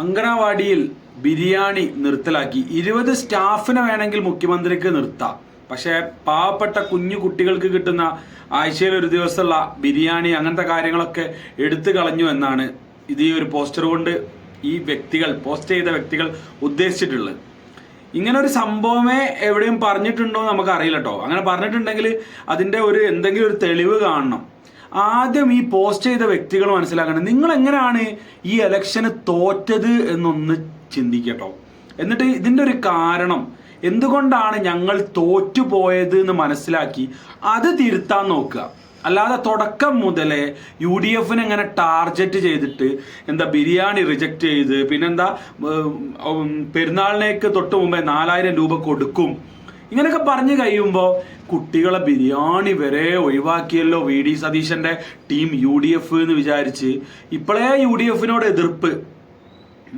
അങ്കണവാടിയിൽ ബിരിയാണി നിർത്തലാക്കി. 20 സ്റ്റാഫിനെ വേണമെങ്കിൽ മുഖ്യമന്ത്രിക്ക് നിർത്താം. പക്ഷേ പാവപ്പെട്ട കുഞ്ഞു കുട്ടികൾക്ക് കിട്ടുന്ന ആഴ്ചയിൽ ഒരു ദിവസമുള്ള ബിരിയാണി അങ്ങനത്തെ കാര്യങ്ങളൊക്കെ എടുത്തു കളഞ്ഞു എന്നാണ് ഇത് ഈ ഒരു പോസ്റ്റർ കൊണ്ട് ഈ വ്യക്തികൾ പോസ്റ്റ് ചെയ്ത വ്യക്തികൾ ഉദ്ദേശിച്ചിട്ടുള്ളത്. ഇങ്ങനെ ഒരു സംഭവമേ എവിടെയും പറഞ്ഞിട്ടുണ്ടോ എന്ന് നമുക്ക് അറിയില്ല കേട്ടോ. അങ്ങനെ പറഞ്ഞിട്ടുണ്ടെങ്കിൽ അതിൻ്റെ എന്തെങ്കിലും ഒരു തെളിവ് കാണണം. ആദ്യം ഈ പോസ്റ്റ് ചെയ്ത വ്യക്തികൾ മനസ്സിലാക്കണം, നിങ്ങൾ എങ്ങനെയാണ് ഈ ഇലക്ഷന് തോറ്റത് എന്നൊന്ന് ചിന്തിക്കട്ടോ. എന്നിട്ട് ഇതിൻ്റെ ഒരു കാരണം എന്തുകൊണ്ടാണ് ഞങ്ങൾ തോറ്റുപോയത് എന്ന് മനസ്സിലാക്കി അത് തിരുത്താൻ നോക്കുക. അല്ലാതെ തുടക്കം മുതലേ UDF എങ്ങനെ ടാർഗറ്റ് ചെയ്തിട്ട് ബിരിയാണി റിജക്റ്റ് ചെയ്ത് പിന്നെന്താ പെരുന്നാളിനേക്ക് തൊട്ട് മുമ്പേ 4000 രൂപ കൊടുക്കും ഇങ്ങനെയൊക്കെ പറഞ്ഞു കഴിയുമ്പോൾ കുട്ടികളെ ബിരിയാണി വരെ ഒഴിവാക്കിയല്ലോ VD സതീശന്റെ ടീം UDF എന്ന് വിചാരിച്ച് ഇപ്പോഴേ UDF എതിർപ്പ്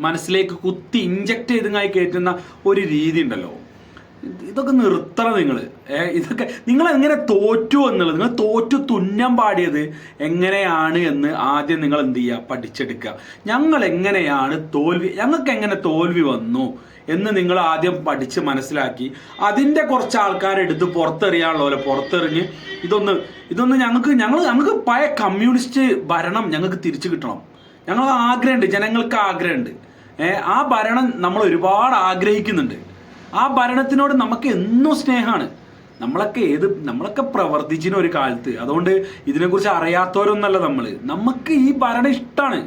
മനസ്സിലേക്ക് കുത്തി ഇഞ്ചക്ട് ചെയ്തങ്ങായി കയറ്റുന്ന ഒരു രീതി ഉണ്ടല്ലോ. ഇതൊക്കെ നിർത്തണം നിങ്ങൾ. ഇതൊക്കെ നിങ്ങൾ എങ്ങനെ തോറ്റു എന്നുള്ളത്, നിങ്ങൾ തോറ്റു തുന്നം പാടിയത് എങ്ങനെയാണ് എന്ന് ആദ്യം നിങ്ങൾ എന്ത് ചെയ്യുക, പഠിച്ചെടുക്കുക. ഞങ്ങൾ എങ്ങനെയാണ് ഞങ്ങൾക്ക് എങ്ങനെ തോൽവി വന്നു എന്ന് നിങ്ങൾ ആദ്യം പഠിച്ച് മനസ്സിലാക്കി അതിൻ്റെ കുറച്ച് ആൾക്കാരെടുത്ത് പുറത്തെറിയാനുള്ള പോലെ പുറത്തെറിഞ്ഞ് ഇതൊന്ന് ഞങ്ങൾക്ക് പഴയ കമ്മ്യൂണിസ്റ്റ് ഭരണം ഞങ്ങൾക്ക് തിരിച്ചു കിട്ടണം. ഞങ്ങൾ ആഗ്രഹമുണ്ട്, ജനങ്ങൾക്ക് ആഗ്രഹമുണ്ട്. ആ ഭരണം നമ്മൾ ഒരുപാട് ആഗ്രഹിക്കുന്നുണ്ട്. ആ ഭരണത്തിനോട് നമുക്ക് എന്നും സ്നേഹമാണ്. നമ്മളൊക്കെ പ്രവർത്തിച്ചിന് ഒരു കാലത്ത്. അതുകൊണ്ട് ഇതിനെക്കുറിച്ച് അറിയാത്തവരൊന്നല്ല നമുക്ക് ഈ ഭരണം ഇഷ്ടമാണ്.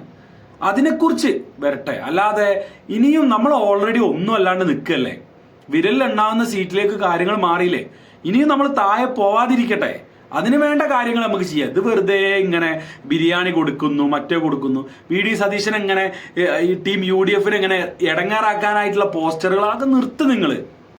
അതിനെക്കുറിച്ച് വരട്ടെ. അല്ലാതെ ഇനിയും നമ്മൾ ഓൾറെഡി ഒന്നും അല്ലാണ്ട് നിൽക്കല്ലേ. വിരലിലുണ്ടാവുന്ന സീറ്റിലേക്ക് കാര്യങ്ങൾ മാറിയില്ലേ. ഇനിയും നമ്മൾ താഴെ പോവാതിരിക്കട്ടെ. അതിന് വേണ്ട കാര്യങ്ങൾ നമുക്ക് ചെയ്യാം. ഇത് വെറുതെ ഇങ്ങനെ ബിരിയാണി കൊടുക്കുന്നു മറ്റേ കൊടുക്കുന്നു, VD സതീശൻ എങ്ങനെ ഈ ടീം UDF എങ്ങനെ ഇടങ്ങാറാക്കാനായിട്ടുള്ള പോസ്റ്ററുകൾ അതൊക്കെ നിർത്ത് നിങ്ങൾ.